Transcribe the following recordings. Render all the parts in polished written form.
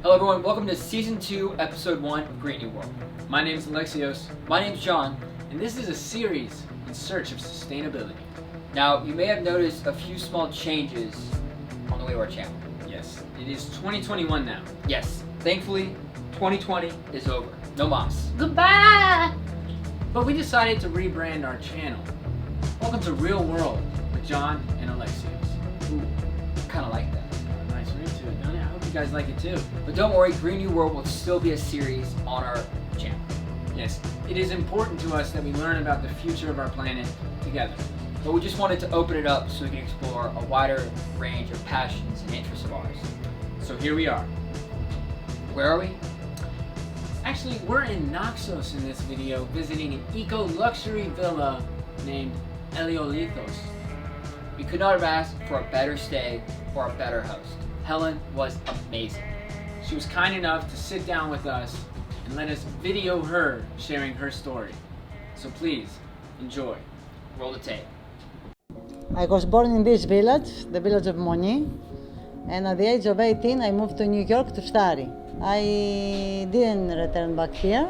Hello everyone, welcome to Season 2, Episode 1 of Great New World. My name is ELaiolithos, My name's John. and this is a series in search of sustainability. Now, you may have noticed a few small changes on the way to our channel. Yes, it is 2021 now. Yes, thankfully, 2020 is over. No mas. Goodbye! But we decided to rebrand our channel. Welcome to Real World with John and ELaiolithos. Ooh, kind of like that. Nice ring to it, don't it? I hope you guys like it too. But don't worry, Green New World will still be a series on our channel. Yes, it is important to us that we learn about the future of our planet together. But we just wanted to open it up so we can explore a wider range of passions and interests of ours. So here we are. Where are we? Actually, we're in Naxos in this video, visiting an eco-luxury villa named ELaiolithos. We could not have asked for a better stay or a better host. Helen was amazing. She was kind enough to sit down with us and let us video her sharing her story. So please, enjoy. Roll the tape. I was born in this village, the village of Moni, and at the age of 18 I moved to New York to study. I didn't return back here.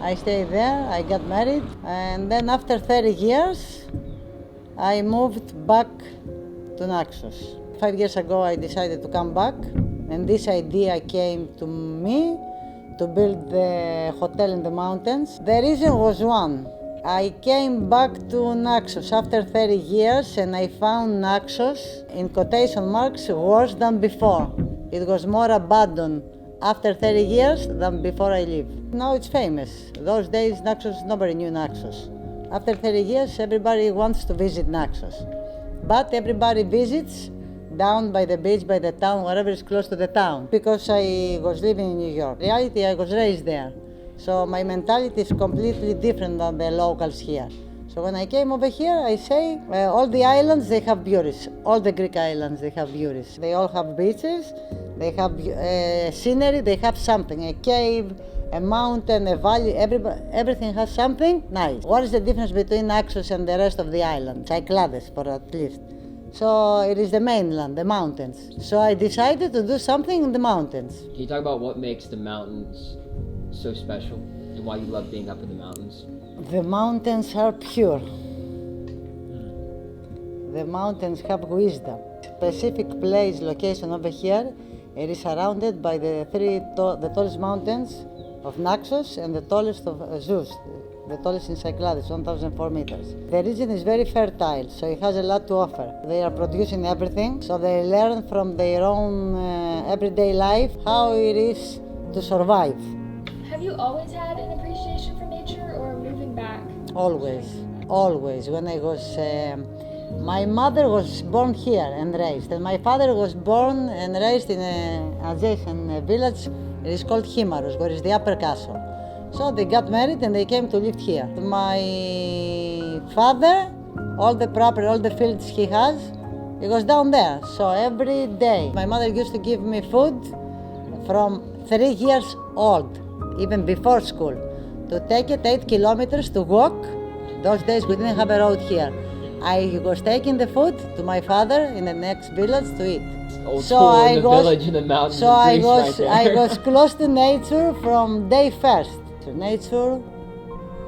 I stayed there, I got married, and then after 30 years I moved back to Naxos. 5 years ago I decided to come back, and this idea came to me to build the hotel in the mountains. The reason was one. I came back to Naxos after 30 years and I found Naxos, in quotation marks, worse than before. It was more abandoned after 30 years than before I lived. Now it's famous. Those days Naxos, nobody knew Naxos. After 30 years everybody wants to visit Naxos. But everybody visits down by the beach, by the town, wherever is close to the town. Because I was living in New York. In reality, I was raised there. So my mentality is completely different than the locals here. So when I came over here, I say, all the islands, they have beauties. All the Greek islands, they have beauties. They all have beaches, they have scenery, they have something. A cave, a mountain, a valley, everything has something nice. What is the difference between Naxos and the rest of the island? Cyclades, for at least. So it is the mainland, the mountains. So I decided to do something in the mountains. Can you talk about what makes the mountains so special and why you love being up in the mountains? The mountains are pure. The mountains have wisdom. Specific place, location over here, it is surrounded by the the tallest mountains of Naxos and the tallest of Zeus, the tallest in Cyclades, 1,004 meters. The region is very fertile, so it has a lot to offer. They are producing everything, so they learn from their own everyday life how it is to survive. Have you always had an appreciation for nature or moving back? Always, always. When I was, my mother was born here and raised, and my father was born and raised in an adjacent village. It is called Himaros, where is the upper castle. So they got married and they came to live here. My father, all the property, all the fields he has, it was down there. So every day, my mother used to give me food from 3 years old, even before school, to take it 8 kilometers to walk. Those days we didn't have a road here. I was taking the food to my father in the next village to eat. Old school in the village in the mountains So of I Greece was, right I there. was close to nature from day first. So nature,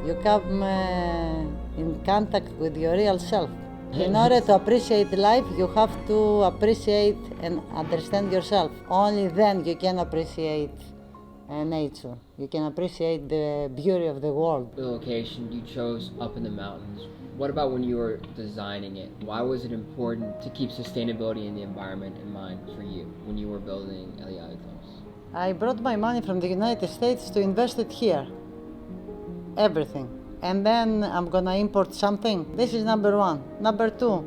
you come in contact with your real self. In order to appreciate life, you have to appreciate and understand yourself. Only then you can appreciate nature. You can appreciate the beauty of the world. The location you chose up in the mountains. What about when you were designing it? Why was it important to keep sustainability and the environment in mind for you when you were building ELaiolithos? I brought my money from the United States to invest it here. Everything. And then I'm gonna import something. This is number one. Number two,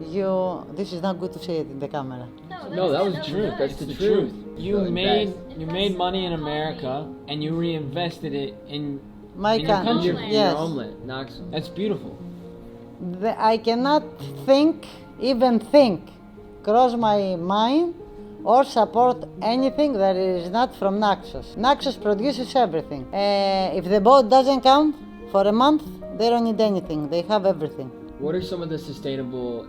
this is not good to say it in the camera. No, that was the truth. That's the truth. You made money in America and you reinvested it in My in your country. Your Yes. homeland, Naxos. That's beautiful. I cannot even think, cross my mind, or support anything that is not from Naxos. Naxos produces everything. If the boat doesn't come for a month, they don't need anything. They have everything. What are some of the sustainable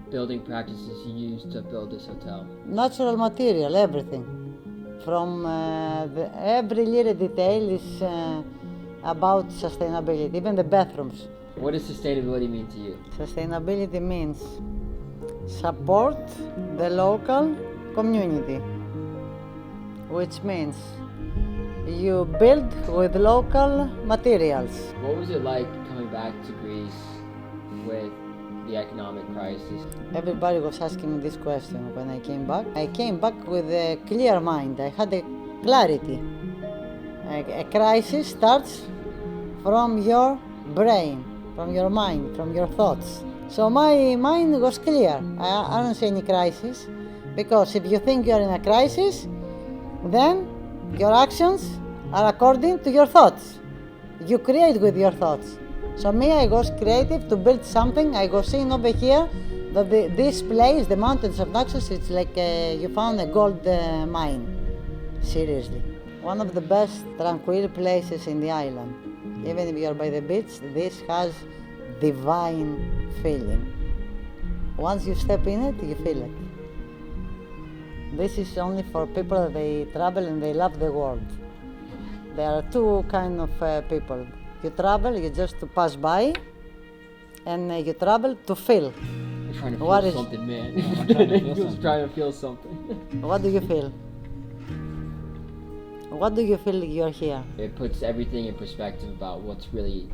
building practices you use to build this hotel? Natural material, everything. from every little detail is about sustainability, even the bathrooms. What does sustainability mean to you? Sustainability means support the local community, which means you build with local materials. What was it like coming back to Greece with the economic crisis? Everybody was asking me this question when I came back. I came back with a clear mind. I had a clarity. A crisis starts from your brain, from your mind, from your thoughts. So my mind was clear. I don't see any crisis, because if you think you're in a crisis, then your actions are according to your thoughts. You create with your thoughts. So me, I was creative to build something. I was seeing over here that this place, the mountains of Naxos, it's like you found a gold mine. Seriously. One of the best tranquil places in the island. Even if you're by the beach, this has divine feeling. Once you step in it, you feel it. This is only for people that they travel and they love the world. There are two kinds of people. You travel, you just to pass by, and you travel to feel. You're trying to feel What is- something, man. I'm trying to feel He was something. trying to feel something. What do you feel? What do you feel you're here? It puts everything in perspective about what's really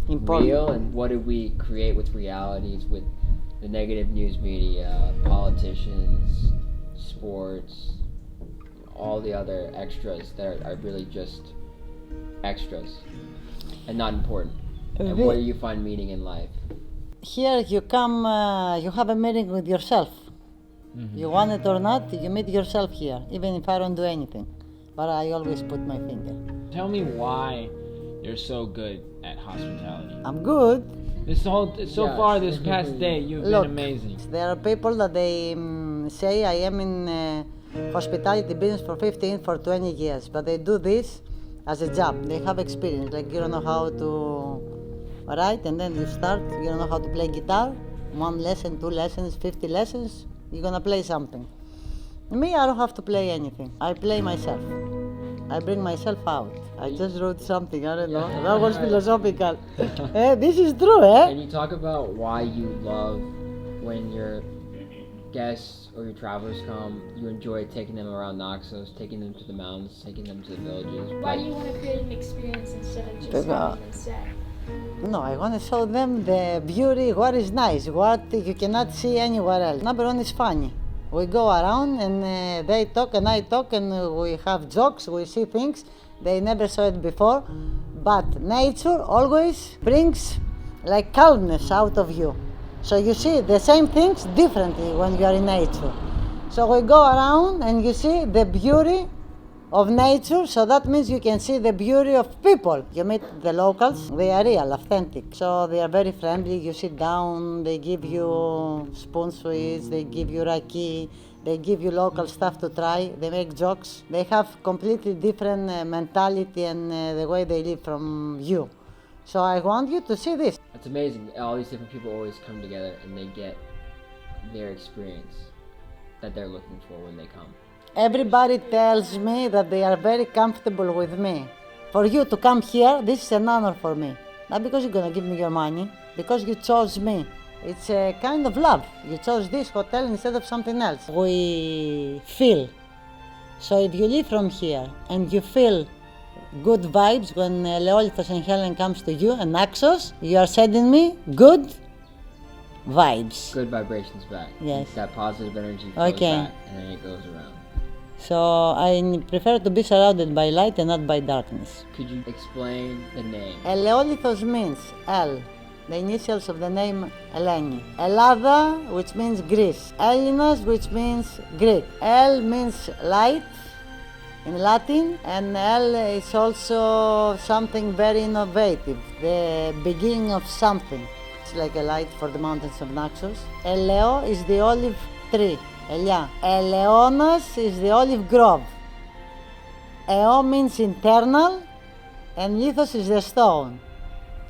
Important. real and what do we create with realities, with the negative news media, politicians, sports, all the other extras that are really just extras and not important. And where you find meaning in life. Here you come, you have a meeting with yourself. You want it or not, you meet yourself here, even if I don't do anything. But I always put my finger. Tell me why you're so good at hospitality. I'm good. So Yes. far this past day, you've Look, been amazing. there are people that they say I am in hospitality business for 15, for 20 years, but they do this as a job. They have experience, like you don't know how to write, and then you start, you don't know how to play guitar. 1 lesson, 2 lessons, 50 lessons, you're gonna play something. Me, I don't have to play anything. I play myself. I bring myself out. I just wrote something, I don't know. Yeah. That was philosophical. This is true, Can you talk about why you love when your guests or your travelers come, you enjoy taking them around Naxos, taking them to the mountains, taking them to the villages? Why do you want to create an experience instead of just Because- having them stay? No, I want to show them the beauty, what is nice, what you cannot see anywhere else. Number one is funny. We go around and they talk and I talk and we have jokes, we see things they never saw it before. But nature always brings like calmness out of you. So you see the same things differently when you are in nature. So we go around and you see the beauty of nature, so that means you can see the beauty of people. You meet the locals, they are real, authentic. So they are very friendly, you sit down, they give you spoon sweets, they give you raki, they give you local stuff to try, they make jokes. They have completely different mentality and the way they live from you. So I want you to see this. It's amazing. All these different people always come together and they get their experience that they're looking for when they come. Everybody tells me that they are very comfortable with me. For you to come here, this is an honor for me. Not because you're gonna give me your money, because you chose me. It's a kind of love. You chose this hotel instead of something else. We feel. So if you live from here and you feel good vibes when ELaiolithos and Helen comes to you and Naxos, you are sending me good vibes. Good vibrations back. Yes. That positive energy flows Okay. back and then it goes around. So I prefer to be surrounded by light and not by darkness. Could you explain the name? ELaiolithos means El, the initials of the name Eleni. Ελλάδα, which means Greece. Elinos, which means Greek. El means light in Latin, and El is also something very innovative, the beginning of something. It's like a light for the mountains of Naxos. Eleo is the olive tree. Ελιά. Eleonas is the olive grove. Eo means internal, and lithos is the stone.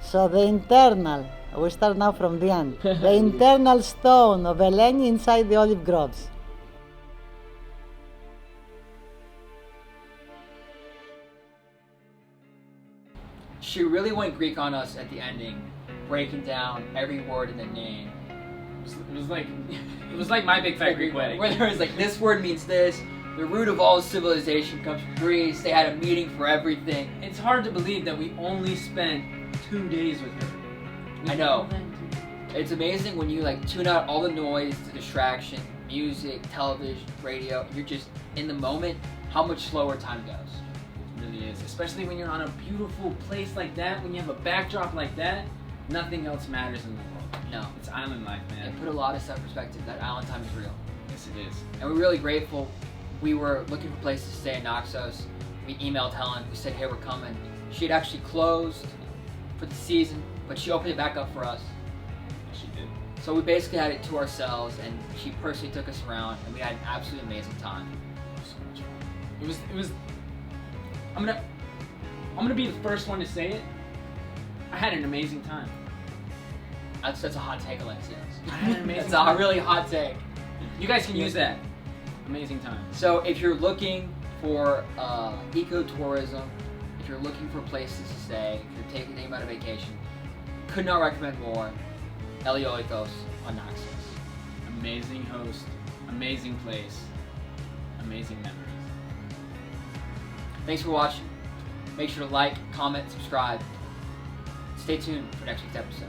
So the internal, we start now from the end. The internal stone of Eleni inside the olive groves. she really went Greek on us at the ending, breaking down every word in the name. It was like my big fat Greek wedding. Where there was like, this word means this. The root of all civilization comes from Greece. They had a meeting for everything. It's hard to believe that we only spent 2 days with her. I know. It's amazing when you like tune out all the noise, the distraction, music, television, radio. You're just in the moment. How much slower time goes. It really is. Especially when you're on a beautiful place like that, when you have a backdrop like that, nothing else matters in the world. No. It's island life, man. It put a lot of stuff in perspective. That island time is real. Yes, it is. And we're really grateful. We were looking for places to stay in Naxos. We emailed Helen. We said, hey, we're coming. She had actually closed for the season, but she opened it back up for us. Yes, she did. So we basically had it to ourselves, and she personally took us around, and we had an absolutely amazing time. So much fun. It was. I'm gonna be the first one to say it. I had an amazing time. That's a hot take, Alexios. I had an amazing That's time. a really hot take. You guys can use that. Amazing time. So if you're looking for ecotourism, if you're looking for places to stay, if you're taking anybody on vacation, could not recommend more ELaiolithos on Naxos. Amazing host, amazing place, amazing memories. Thanks for watching. Make sure to like, comment, subscribe. Stay tuned for next week's episode.